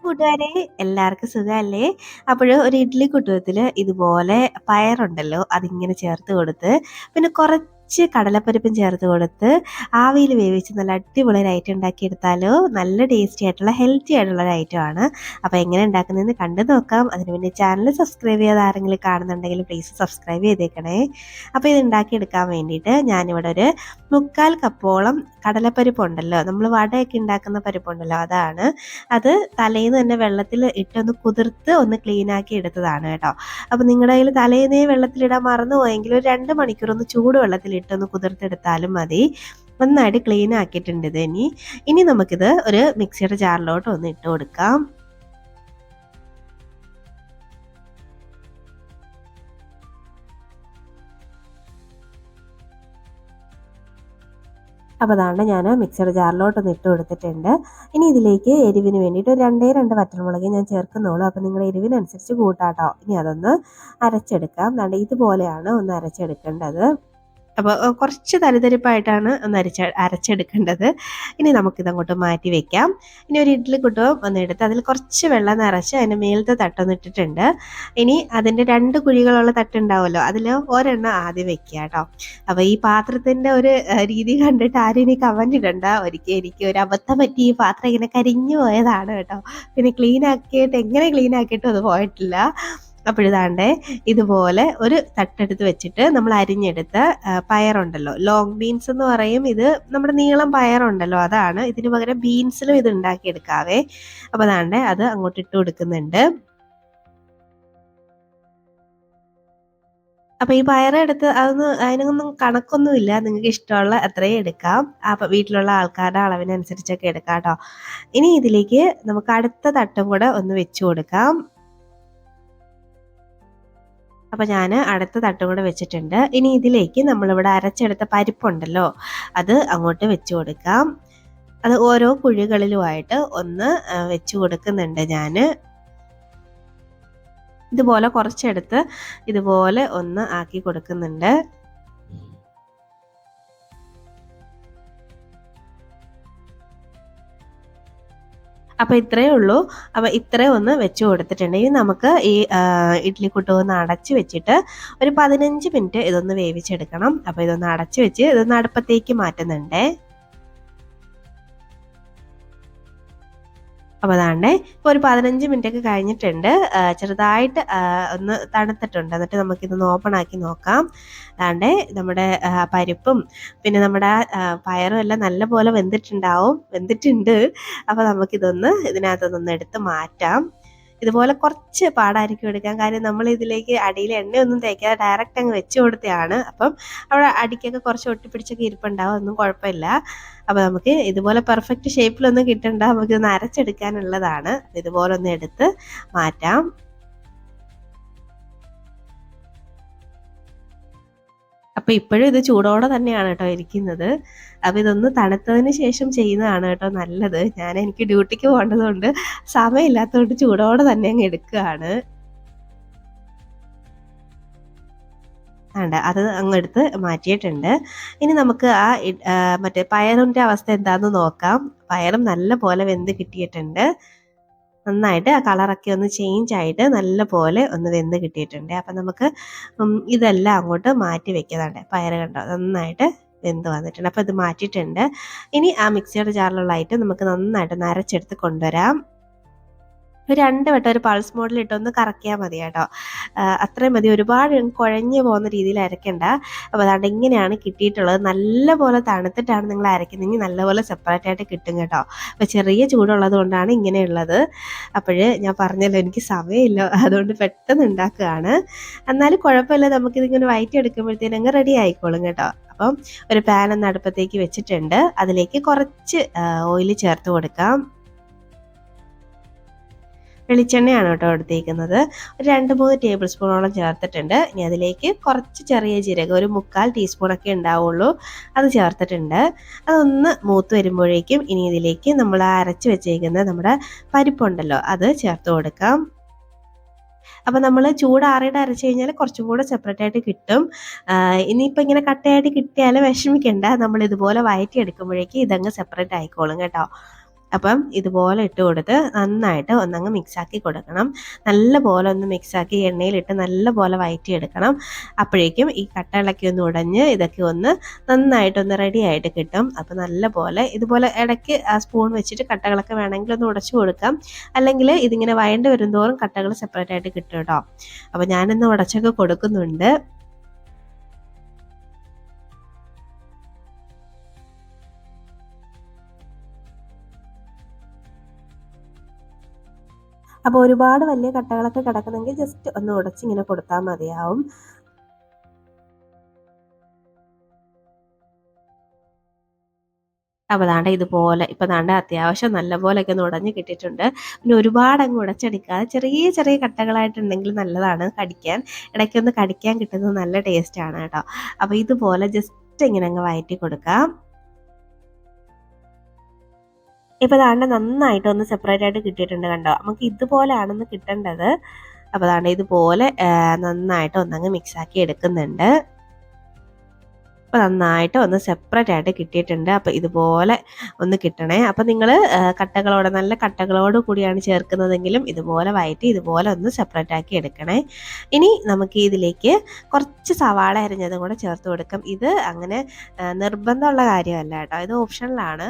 കൂട്ടുകാരെ എല്ലാവർക്കും സുഖമല്ലേ? അപ്പോൾ ഒരു ഇഡ്ഡലി കുട്ടുകത്തിൽ ഇതുപോലെ പയറുണ്ടല്ലോ അതിങ്ങനെ ചേർത്ത് കൊടുത്ത് പിന്നെ കുറച്ച് കടലപ്പരിപ്പും ചേർത്ത് കൊടുത്ത് ആവിയിൽ വേവിച്ച് നല്ല അടിപൊളി ഒരു ഐറ്റം ഉണ്ടാക്കിയെടുത്താലോ. നല്ല ടേസ്റ്റി ആയിട്ടുള്ള ഹെൽത്തി ആയിട്ടുള്ള ഒരു ഐറ്റമാണ്. അപ്പോൾ എങ്ങനെ ഉണ്ടാക്കുന്നതെന്ന് കണ്ടു നോക്കാം. അതിന് മുന്നേ ചാനൽ സബ്സ്ക്രൈബ് ചെയ്യാതെ ആരെങ്കിലും കാണുന്നുണ്ടെങ്കിൽ പ്ലീസ് സബ്സ്ക്രൈബ് ചെയ്തേക്കണേ. അപ്പോൾ ഇത് ഉണ്ടാക്കിയെടുക്കാൻ വേണ്ടിയിട്ട് ഞാനിവിടെ ഒരു 3/4 കപ്പോളം കടലപ്പരിപ്പുണ്ടല്ലോ, നമ്മൾ വടയൊക്കെ ഉണ്ടാക്കുന്ന പരിപ്പുണ്ടല്ലോ അതാണ്. അത് തലേന്ന് തന്നെ വെള്ളത്തിൽ ഇട്ടൊന്ന് കുതിർത്ത് ഒന്ന് ക്ലീൻ ആക്കി എടുത്തതാണ് കേട്ടോ. അപ്പോൾ നിങ്ങളുടെ കയ്യിൽ തലേന്നേ വെള്ളത്തിലിടാൻ മറന്നു പോയെങ്കിൽ ഒരു 2 മണിക്കൂർ ഒന്ന് ചൂട് വെള്ളത്തിലിട്ടൊന്ന് കുതിർത്തെടുത്താലും മതി. നന്നായിട്ട് ക്ലീൻ ആക്കിയിട്ടുണ്ട് ഇത്. ഇനി നമുക്കിത് ഒരു മിക്സിയുടെ ജാറിലോട്ട് ഒന്ന് ഇട്ട് കൊടുക്കാം. അപ്പോൾ അതാണ് ഞാൻ മിക്സിയുടെ ജാറിലോട്ടൊന്ന് ഇട്ട് കൊടുത്തിട്ടുണ്ട്. ഇനി ഇതിലേക്ക് എരിവിന് വേണ്ടിയിട്ട് ഒരു 2 വറ്റൽമുളക് ഞാൻ ചേർക്കുന്നുള്ളൂ. അപ്പോൾ നിങ്ങളുടെ എരിവിനനുസരിച്ച് കൂട്ടാട്ടോ. ഇനി അതൊന്ന് അരച്ചെടുക്കാം. ഇതുപോലെയാണ് ഒന്ന് അരച്ചെടുക്കേണ്ടത്. അപ്പോൾ കുറച്ച് തരിതരിപ്പായിട്ടാണ് ഒന്ന് അരച്ചെടുക്കേണ്ടത്. ഇനി നമുക്കിതങ്ങോട്ട് മാറ്റി വെക്കാം. ഇനി ഒരു ഇഡ്ഡലി കുട്ടവും ഒന്നെടുത്ത് അതിൽ കുറച്ച് വെള്ളം നിറച്ച് അതിൻ്റെ മേലത്തെ തട്ടൊന്നിട്ടിട്ടുണ്ട്. ഇനി അതിൻ്റെ 2 കുഴികളുള്ള തട്ടുണ്ടാവുമല്ലോ, അതിൽ ഒരെണ്ണം ആദ്യം വെക്കുക കേട്ടോ. അപ്പോൾ ഈ പാത്രത്തിൻ്റെ ഒരു രീതി കണ്ടിട്ട് ആരും ഇനി കമൻറ്റ് ഇടണ്ട. എനിക്ക് ഒരു അബദ്ധം പറ്റി ഈ പാത്രം ഇങ്ങനെ കരിഞ്ഞു പോയതാണ് കേട്ടോ. പിന്നെ എങ്ങനെ ക്ലീൻ ആക്കിയിട്ടും അത് പോയിട്ടില്ല. അപ്പോഴിതാണ്ടേ ഇതുപോലെ ഒരു തട്ടെടുത്ത് വെച്ചിട്ട് നമ്മൾ അരിഞ്ഞെടുത്ത പയറുണ്ടല്ലോ, ലോങ് ബീൻസ് എന്ന് പറയും. ഇത് നമ്മുടെ നീളം പയറുണ്ടല്ലോ അതാണ്. ഇതിന് പകരം ബീൻസിലും ഇത് ഉണ്ടാക്കിയെടുക്കാവേ. അപ്പോൾ അതാണ്ടേ അത് അങ്ങോട്ട് ഇട്ട് കൊടുക്കുന്നുണ്ട്. അപ്പോൾ ഈ പയറെടുത്ത് അതിനൊന്നും കണക്കൊന്നുമില്ല, നിങ്ങൾക്ക് ഇഷ്ടമുള്ള അത്രയും എടുക്കാം. അപ്പോൾ വീട്ടിലുള്ള ആൾക്കാരുടെ അളവിനനുസരിച്ചൊക്കെ എടുക്കാം കേട്ടോ. ഇനി ഇതിലേക്ക് നമുക്ക് അടുത്ത തട്ടും കൂടെ ഒന്ന് വെച്ച് കൊടുക്കാം. അപ്പോൾ ഞാൻ അടുത്ത തട്ടും കൂടെ വെച്ചിട്ടുണ്ട്. ഇനി ഇതിലേക്ക് നമ്മളിവിടെ അരച്ചെടുത്ത പരിപ്പുണ്ടല്ലോ അത് അങ്ങോട്ട് വെച്ച് കൊടുക്കാം. അത് ഓരോ കുഴികളിലുമായിട്ട് ഒന്ന് വെച്ച് കൊടുക്കുന്നുണ്ട് ഞാൻ. ഇതുപോലെ കുറച്ചെടുത്ത് ഇതുപോലെ ഒന്ന് ആക്കി കൊടുക്കുന്നുണ്ട്. അപ്പോൾ ഇത്രയേ ഉള്ളൂ. അപ്പോൾ ഇത്രയും ഒന്ന് വെച്ച് കൊടുത്തിട്ടുണ്ടെങ്കിൽ നമുക്ക് ഈ ഇഡ്ഡലി കുട്ടു ഒന്ന് അടച്ച് വെച്ചിട്ട് ഒരു 15 മിനിറ്റ് ഇതൊന്ന് വേവിച്ചെടുക്കണം. അപ്പോൾ ഇതൊന്ന് അടച്ച് വെച്ച് ഇതൊന്ന് അടുപ്പത്തേക്ക് മാറ്റുന്നുണ്ടേ. അപ്പോൾ അതാണ്ടേ ഇപ്പോൾ ഒരു 15 മിനിറ്റ് ഒക്കെ കഴിഞ്ഞിട്ടുണ്ട്. ചെറുതായിട്ട് ഒന്ന് തണുത്തിട്ടുണ്ട്. എന്നിട്ട് നമുക്കിതൊന്ന് ഓപ്പൺ ആക്കി നോക്കാം. അതാണ്ടേ നമ്മുടെ പരിപ്പും പിന്നെ നമ്മുടെ പയറും എല്ലാം നല്ലപോലെ വെന്തിട്ടുണ്ട്. അപ്പോൾ നമുക്കിതൊന്ന് ഇതിനകത്തുനിന്ന് എടുത്ത് മാറ്റാം. ഇതുപോലെ കുറച്ച് പാടായിരിക്കും എടുക്കാൻ. കാര്യം നമ്മൾ ഇതിലേക്ക് അടിയിൽ എണ്ണയൊന്നും തേക്കാതെ ഡയറക്റ്റ് അങ്ങ് വെച്ച് കൊടുത്തതാണ്. അപ്പം അവിടെ അടിക്കൊക്കെ കുറച്ച് ഒട്ടിപ്പിടിച്ചൊക്കെ ഇരിപ്പുണ്ടാവും, ഒന്നും കുഴപ്പമില്ല. അപ്പോൾ നമുക്ക് ഇതുപോലെ പെർഫെക്റ്റ് ഷേപ്പിലൊന്നും കിട്ടണ്ട, നമുക്കിതൊന്ന് അരച്ചെടുക്കാനുള്ളതാണ്. ഇതുപോലെ ഒന്ന് എടുത്ത് മാറ്റാം. അപ്പോൾ ഇപ്പോഴും ഇത് ചൂടോടെ തന്നെയാണ് കേട്ടോ ഇരിക്കുന്നത്. അപ്പോൾ ഇതൊന്ന് തണുത്തതിന് ശേഷം ചെയ്യുന്നതാണ് കേട്ടോ നല്ലത്. എനിക്ക് ഡ്യൂട്ടിക്ക് പോകേണ്ടതുകൊണ്ട് സമയമില്ലാത്തതുകൊണ്ട് ചൂടോടെ തന്നെ അങ്ങ് എടുക്കുകയാണ്. അത് അങ്ങെടുത്ത് മാറ്റിയിട്ടുണ്ട്. ഇനി നമുക്ക് മറ്റേ പയറിൻ്റെ അവസ്ഥ എന്താണെന്ന് നോക്കാം. പയറും നല്ല പോലെ വെന്ത് കിട്ടിയിട്ടുണ്ട്. നന്നായിട്ട് ആ കളറൊക്കെ ഒന്ന് ചേഞ്ച് ആയിട്ട് നല്ല പോലെ ഒന്ന് വെന്ത് കിട്ടിയിട്ടുണ്ട്. അപ്പം നമുക്ക് ഇതെല്ലാം അങ്ങോട്ട് മാറ്റി വെക്കുന്നതാണ്. പയറ് കണ്ടോ നന്നായിട്ട് വെന്ത് വന്നിട്ടുണ്ട്. അപ്പോൾ ഇത് മാറ്റിയിട്ടുണ്ട്. ഇനി ആ മിക്സിയുടെ ജാറിലുള്ള ഐറ്റം നമുക്ക് നന്നായിട്ട് നരച്ചെടുത്ത് കൊണ്ടുവരാം. ഒരു 2 വട്ടം ഒരു പൾസ് മോഡിലിട്ടൊന്ന് കറക്കിയാൽ മതി കേട്ടോ. അത്രയും മതി. ഒരുപാട് കുഴഞ്ഞു പോകുന്ന രീതിയിൽ അരയ്ക്കണ്ട. അപ്പോൾ അതാണ്ട് ഇങ്ങനെയാണ് കിട്ടിയിട്ടുള്ളത്. നല്ലപോലെ തണുത്തിട്ടാണ് നിങ്ങൾ അരയ്ക്കുന്നതെങ്കിൽ നല്ലപോലെ സെപ്പറേറ്റ് ആയിട്ട് കിട്ടും കേട്ടോ. അപ്പോൾ ചെറിയ ചൂടുള്ളത് കൊണ്ടാണ് ഇങ്ങനെയുള്ളത്. അപ്പോൾ ഞാൻ പറഞ്ഞല്ലോ എനിക്ക് സമയമില്ല, അതുകൊണ്ട് പെട്ടെന്ന് ഉണ്ടാക്കുകയാണ്. എന്നാലും കുഴപ്പമില്ല, നമുക്കിതിങ്ങനെ വഴറ്റിയെടുക്കുമ്പോഴത്തേനും അങ്ങ് റെഡി ആയിക്കോളും കേട്ടോ. അപ്പം ഒരു പാൻ ഒന്ന് അടുപ്പത്തേക്ക് വെച്ചിട്ടുണ്ട്. അതിലേക്ക് കുറച്ച് ഓയിൽ ചേർത്ത് കൊടുക്കാം. വെളിച്ചെണ്ണയാണ് കേട്ടോ എടുത്തേക്കുന്നത്. ഒരു 2-3 ടേബിൾ സ്പൂണോളം ചേർത്തിട്ടുണ്ട്. ഇനി അതിലേക്ക് കുറച്ച് ചെറിയ ജീരകം ഒരു 3/4 ടീസ്പൂണൊക്കെ ഉണ്ടാവുള്ളൂ, അത് ചേർത്തിട്ടുണ്ട്. അതൊന്ന് മൂത്ത് വരുമ്പോഴേക്കും ഇനി ഇതിലേക്ക് നമ്മൾ അരച്ച് വെച്ചേക്കുന്ന നമ്മുടെ പരിപ്പുണ്ടല്ലോ അത് ചേർത്ത് കൊടുക്കാം. അപ്പോൾ നമ്മൾ ചൂടാറിയിട്ട് അരച്ച് കഴിഞ്ഞാൽ കുറച്ചും കൂടെ സെപ്പറേറ്റ് ആയിട്ട് കിട്ടും. ഇനിയിപ്പോൾ ഇങ്ങനെ കട്ടയായിട്ട് കിട്ടിയാൽ വിഷമിക്കണ്ട, നമ്മൾ ഇതുപോലെ വഴറ്റി എടുക്കുമ്പോഴേക്കും ഇതങ്ങ് സെപ്പറേറ്റ് ആയിക്കോളും കേട്ടോ. അപ്പം ഇതുപോലെ ഇട്ട് കൊടുത്ത് നന്നായിട്ട് ഒന്നങ്ങ് മിക്സാക്കി കൊടുക്കണം. നല്ല പോലെ ഒന്ന് മിക്സാക്കി എണ്ണയിലിട്ട് നല്ല പോലെ വഴറ്റിയെടുക്കണം. അപ്പോഴേക്കും ഈ കട്ടകളൊക്കെ ഒന്ന് ഉടഞ്ഞ് ഇതൊക്കെ ഒന്ന് നന്നായിട്ടൊന്ന് റെഡി ആയിട്ട് കിട്ടും. അപ്പോൾ നല്ല പോലെ ഇതുപോലെ ഇടയ്ക്ക് ആ സ്പൂൺ വെച്ചിട്ട് കട്ടകളൊക്കെ വേണമെങ്കിൽ ഒന്ന് ഉടച്ചു കൊടുക്കാം. അല്ലെങ്കിൽ ഇതിങ്ങനെ വഴണ്ട് വരുന്തോറും കട്ടകൾ സെപ്പറേറ്റ് ആയിട്ട് കിട്ടും കേട്ടോ. അപ്പോൾ ഞാനിന്ന് ഉടച്ചൊക്കെ കൊടുക്കുന്നുണ്ട്. അപ്പോൾ ഒരുപാട് വലിയ കട്ടകളൊക്കെ കിടക്കുന്നെങ്കിൽ ജസ്റ്റ് ഒന്ന് ഉടച്ചിങ്ങനെ കൊടുത്താൽ മതിയാവും. അപ്പോൾ ദാണ്ട ഇതുപോലെ ഇപ്പോൾ ദാണ്ട അത്യാവശ്യം നല്ല പോലെയൊക്കെ ഒന്ന് ഉടഞ്ഞ് കിട്ടിയിട്ടുണ്ട്. പിന്നെ ഒരുപാട് അങ്ങ് ഉടച്ചെടുക്കാതെ ചെറിയ ചെറിയ കട്ടകളായിട്ടുണ്ടെങ്കിൽ നല്ലതാണ് കടിക്കാൻ. ഇടയ്ക്കൊന്ന് കടിക്കാൻ കിട്ടുന്നത് നല്ല ടേസ്റ്റാണ് കേട്ടോ. അപ്പോൾ ഇതുപോലെ ജസ്റ്റ് ഇങ്ങനെ അങ്ങ് വഴറ്റി കൊടുക്കാം. ഇപ്പോൾ ദാണ്ട നന്നായിട്ട് ഒന്ന് സെപ്പറേറ്റ് ആയിട്ട് കിട്ടിയിട്ടുണ്ട് കണ്ടോ. നമുക്ക് ഇതുപോലെയാണെന്ന് കിട്ടേണ്ടത്. അപ്പോൾ ദാണ്ട ഇതുപോലെ നന്നായിട്ട് ഒന്നങ്ങ് മിക്സാക്കി എടുക്കുന്നുണ്ട്. അപ്പോൾ നന്നായിട്ട് ഒന്ന് സെപ്പറേറ്റ് ആയിട്ട് കിട്ടിയിട്ടുണ്ട്. അപ്പോൾ ഇതുപോലെ ഒന്ന് കിട്ടണേ. അപ്പോൾ നിങ്ങൾ കട്ടകളോടെ നല്ല കട്ടകളോട് കൂടിയാണ് ചേർക്കുന്നതെങ്കിലും ഇതുപോലെ വഴറ്റി ഇതുപോലെ ഒന്ന് സെപ്പറേറ്റ് ആക്കി എടുക്കണേ. ഇനി നമുക്ക് ഇതിലേക്ക് കുറച്ച് സവാള അരിഞ്ഞതും കൂടെ ചേർത്ത് കൊടുക്കാം. ഇത് അങ്ങനെ നിർബന്ധമുള്ള കാര്യമല്ല കേട്ടോ, ഇത് ഓപ്ഷണലാണ്.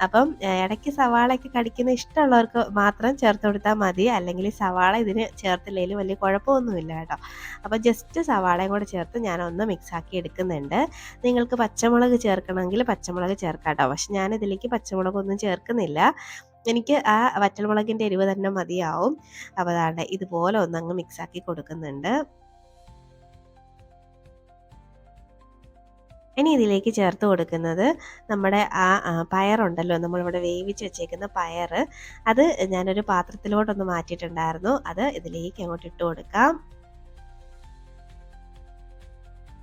അപ്പം ഇടയ്ക്ക് സവാളയൊക്കെ കടിക്കുന്ന ഇഷ്ടമുള്ളവർക്ക് മാത്രം ചേർത്ത് കൊടുത്താൽ മതി. അല്ലെങ്കിൽ സവാള ഇതിന് ചേർത്തില്ലെങ്കിലും വലിയ കുഴപ്പമൊന്നുമില്ല കേട്ടോ. അപ്പോൾ ജസ്റ്റ് സവാളയും കൂടെ ചേർത്ത് ഞാനൊന്ന് മിക്സാക്കി എടുക്കുന്നുണ്ട്. നിങ്ങൾക്ക് പച്ചമുളക് ചേർക്കണമെങ്കിൽ പച്ചമുളക് ചേർക്കാം കേട്ടോ. പക്ഷെ ഞാനിതിലേക്ക് പച്ചമുളകൊന്നും ചേർക്കുന്നില്ല. എനിക്ക് ആ വറ്റൽമുളകിൻ്റെ എരിവ് തന്നെ മതിയാവും. അപ്പോൾ അതാണ്ട് ഇതുപോലെ ഒന്നങ്ങ് മിക്സാക്കി കൊടുക്കുന്നുണ്ട്. ഇനി ഇതിലേക്ക് ചേർത്ത് കൊടുക്കുന്നത് നമ്മുടെ ആ പയറുണ്ടല്ലോ, നമ്മളിവിടെ വേവിച്ച് വെച്ചേക്കുന്ന പയർ, അത് ഞാനൊരു പാത്രത്തിലോട്ടൊന്ന് മാറ്റിയിട്ടുണ്ടായിരുന്നു. അത് ഇതിലേക്ക് അങ്ങോട്ട് ഇട്ട് കൊടുക്കാം.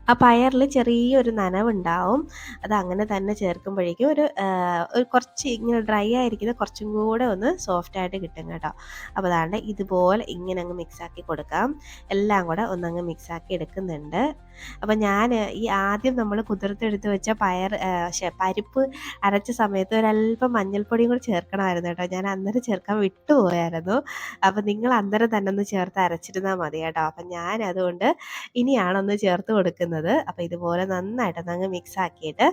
ആ പയറിൽ ചെറിയൊരു നനവുണ്ടാവും. അത് അങ്ങനെ തന്നെ ചേർക്കുമ്പോഴേക്കും ഒരു കുറച്ച് ഇങ്ങനെ ഡ്രൈ ആയിരിക്കുന്നത് കുറച്ചും കൂടെ ഒന്ന് സോഫ്റ്റായിട്ട് കിട്ടും കേട്ടോ. അപ്പോൾ അതാണ്ട് ഇതുപോലെ ഇങ്ങനെ അങ്ങ് മിക്സാക്കി കൊടുക്കാം. എല്ലാം കൂടെ ഒന്നങ്ങ് മിക്സാക്കി എടുക്കുന്നുണ്ട്. അപ്പം ഞാൻ ഈ ആദ്യം നമ്മൾ കുതിർത്തെടുത്ത് വെച്ച പരിപ്പ് അരച്ച സമയത്ത് ഒരല്പം മഞ്ഞൾപ്പൊടിയും കൂടി ചേർക്കണമായിരുന്നു കേട്ടോ. ഞാൻ അന്നേരം ചേർക്കാൻ വിട്ടുപോയായിരുന്നു. അപ്പം നിങ്ങൾ അന്നേരം തന്നെ ഒന്ന് ചേർത്ത് അരച്ചിരുന്നാൽ മതി കേട്ടോ. അപ്പം ഞാൻ അതുകൊണ്ട് ഇനിയാണൊന്ന് ചേർത്ത് കൊടുക്കുന്നത്. അപ്പോൾ ഇതുപോലെ നന്നായിട്ടൊന്നങ്ങ് മിക്സ് ആക്കിയിട്ട്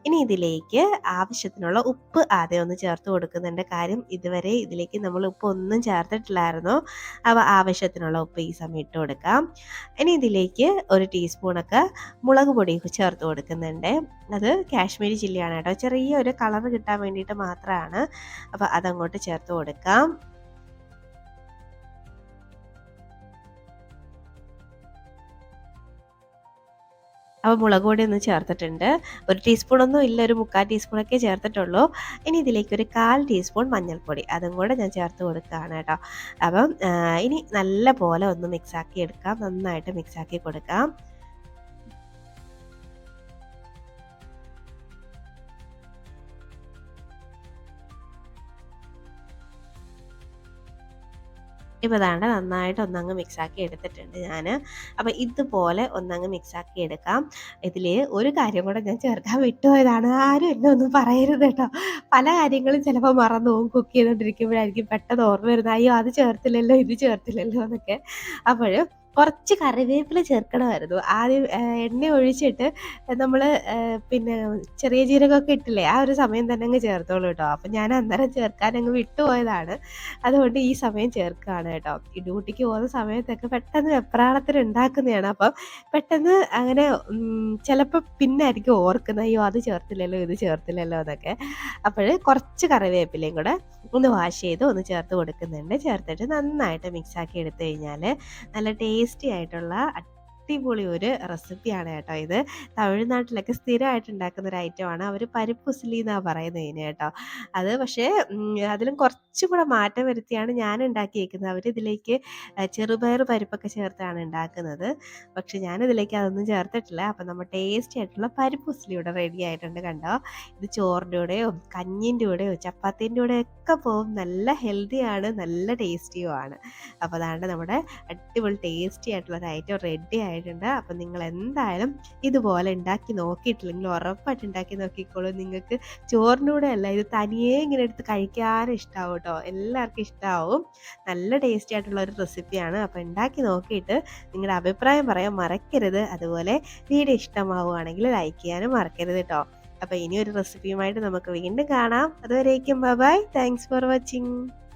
ഇനി ഇതിലേക്ക് ആവശ്യത്തിനുള്ള ഉപ്പ് ആദ്യം ഒന്ന് ചേർത്ത് കൊടുക്കുന്നുണ്ട്. കാര്യം ഇതുവരെ ഇതിലേക്ക് നമ്മൾ ഉപ്പ് ഒന്നും ചേർത്തിട്ടില്ലായിരുന്നു. അപ്പോൾ ആവശ്യത്തിനുള്ള ഉപ്പ് ഈ സമയം ഇട്ട് കൊടുക്കാം. ഇനി ഇതിലേക്ക് ഒരു ടീസ്പൂണൊക്കെ മുളക് പൊടി ചേർത്ത് കൊടുക്കുന്നുണ്ട്. അത് കാശ്മീരി ചില്ലിയാണ് കേട്ടോ, ചെറിയൊരു കളർ കിട്ടാൻ വേണ്ടിയിട്ട് മാത്രമാണ്. അപ്പോൾ അതങ്ങോട്ട് ചേർത്ത് കൊടുക്കാം. അപ്പോൾ മുളക് പൊടി ഒന്ന് ചേർത്തിട്ടുണ്ട്. ഒരു ടീസ്പൂണൊന്നും ഇല്ല, ഒരു 3/4 ടീസ്പൂണൊക്കെ ചേർത്തിട്ടുള്ളൂ. ഇനി ഇതിലേക്ക് ഒരു 1/4 ടീസ്പൂൺ മഞ്ഞൾപ്പൊടി അതും കൂടെ ഞാൻ ചേർത്ത് കൊടുക്കുകയാണ് കേട്ടോ. അപ്പം ഇനി നല്ല പോലെ ഒന്ന് മിക്സാക്കി എടുക്കാം, നന്നായിട്ട് മിക്സാക്കി കൊടുക്കാം. ഇപ്പോൾ ദാണ്ട നന്നായിട്ട് ഒന്നങ്ങ് മിക്സാക്കി എടുത്തിട്ടുണ്ട് ഞാൻ. അപ്പോൾ ഇതുപോലെ ഒന്നങ്ങ് മിക്സാക്കി എടുക്കാം. ഇതിൽ ഒരു കാര്യം കൂടെ ഞാൻ ചേർക്കാൻ വിട്ടുപോയതാണ്. ആരും എന്നെ ഒന്നും പറയരുത് കേട്ടോ. പല കാര്യങ്ങളും ചിലപ്പോൾ മറന്നു പോകും. കുക്ക് ചെയ്തുകൊണ്ടിരിക്കുമ്പോഴായിരിക്കും പെട്ടെന്ന് ഓർമ്മ വരുന്നത്, അയ്യോ അത് ചേർത്തില്ലല്ലോ ഇത് ചേർത്തില്ലല്ലോ എന്നൊക്കെ. അപ്പോൾ കുറച്ച് കറിവേപ്പില ചേർക്കണമായിരുന്നു. ആദ്യം എണ്ണ ഒഴിച്ചിട്ട് നമ്മൾ പിന്നെ ചെറിയ ജീരകമൊക്കെ ഇട്ടില്ലേ, ആ ഒരു സമയം തന്നെ അങ്ങ് ചേർത്തോളൂ കേട്ടോ. അപ്പം ഞാൻ അന്നേരം ചേർക്കാൻ അങ്ങ് വിട്ടുപോയതാണ്. അതുകൊണ്ട് ഈ സമയം ചേർക്കുകയാണ് കേട്ടോ. ഈ ഡ്യൂട്ടിക്ക് പോകുന്ന സമയത്തൊക്കെ പെട്ടെന്ന് വെപ്രാളത്തിന് ഉണ്ടാക്കുന്നതാണ്. അപ്പം പെട്ടെന്ന് അങ്ങനെ ചിലപ്പോൾ പിന്നായിരിക്കും ഓർക്കുന്നത്, അയ്യോ അത് ചേർത്തില്ലല്ലോ ഇത് ചേർത്തില്ലല്ലോ എന്നൊക്കെ. അപ്പോൾ കുറച്ച് കറിവേപ്പിലയും കൂടെ ഒന്ന് വാഷ് ചെയ്ത് ഒന്ന് ചേർത്ത് കൊടുക്കുന്നുണ്ട്. ചേർത്തിട്ട് നന്നായിട്ട് മിക്സാക്കി എടുത്തു കഴിഞ്ഞാൽ നല്ല ടേസ്റ്റി ആയിട്ടുള്ള അടിപൊളി ഒരു റെസിപ്പിയാണ് കേട്ടോ ഇത്. തമിഴ്നാട്ടിലൊക്കെ സ്ഥിരമായിട്ട് ഉണ്ടാക്കുന്ന ഒരു ഐറ്റമാണ്. അവർ പരിപ്പുസിലി എന്നാണ് പറയുന്നത് ഇതിന് കേട്ടോ. അത് പക്ഷേ അതിലും കുറച്ചും കൂടെ മാറ്റം വരുത്തിയാണ് ഞാൻ ഉണ്ടാക്കിയേക്കുന്നത്. അവരിതിലേക്ക് ചെറുപയർ പരിപ്പൊക്കെ ചേർത്താണ് ഉണ്ടാക്കുന്നത്. പക്ഷെ ഞാനിതിലേക്ക് അതൊന്നും ചേർത്തിട്ടില്ല. അപ്പം നമ്മൾ ടേസ്റ്റി ആയിട്ടുള്ള പരിപ്പുസിലി ഇവിടെ റെഡി ആയിട്ടുണ്ട് കണ്ടോ. ഇത് ചോറിൻ്റെ കൂടെയോ കഞ്ഞിൻ്റെ കൂടെയോ ചപ്പാത്തിൻ്റെ കൂടെയോ ഒക്കെ പോകും. നല്ല ഹെൽത്തിയാണ്, നല്ല ടേസ്റ്റിയുമാണ്. അപ്പോൾ അതാണ്ട് നമ്മുടെ അടിപൊളി ടേസ്റ്റി ആയിട്ടുള്ള ഒരു ഐറ്റം റെഡി ആയിട്ട് ആയിട്ടുണ്ട്. അപ്പം നിങ്ങൾ എന്തായാലും ഇതുപോലെ ഉണ്ടാക്കി നോക്കിയിട്ടില്ലെങ്കിൽ ഉറപ്പായിട്ട് ഉണ്ടാക്കി നോക്കിക്കോളൂ. നിങ്ങൾക്ക് ചോറിൻ്റെ കൂടെ അല്ല, ഇത് തനിയെ ഇങ്ങനെ എടുത്ത് കഴിക്കാനും ഇഷ്ടമാവും കേട്ടോ. എല്ലാവർക്കും ഇഷ്ടമാവും. നല്ല ടേസ്റ്റി ആയിട്ടുള്ള ഒരു റെസിപ്പിയാണ്. അപ്പോൾ ഉണ്ടാക്കി നോക്കിയിട്ട് നിങ്ങളുടെ അഭിപ്രായം പറയാൻ മറക്കരുത്. അതുപോലെ വീഡിയോ ഇഷ്ടമാവുകയാണെങ്കിൽ ലൈക്ക് ചെയ്യാനും മറക്കരുത് കേട്ടോ. അപ്പോൾ ഇനിയൊരു റെസിപ്പിയുമായിട്ട് നമുക്ക് വീണ്ടും കാണാം. അതുവരേക്കും bye bye. Thanks for watching.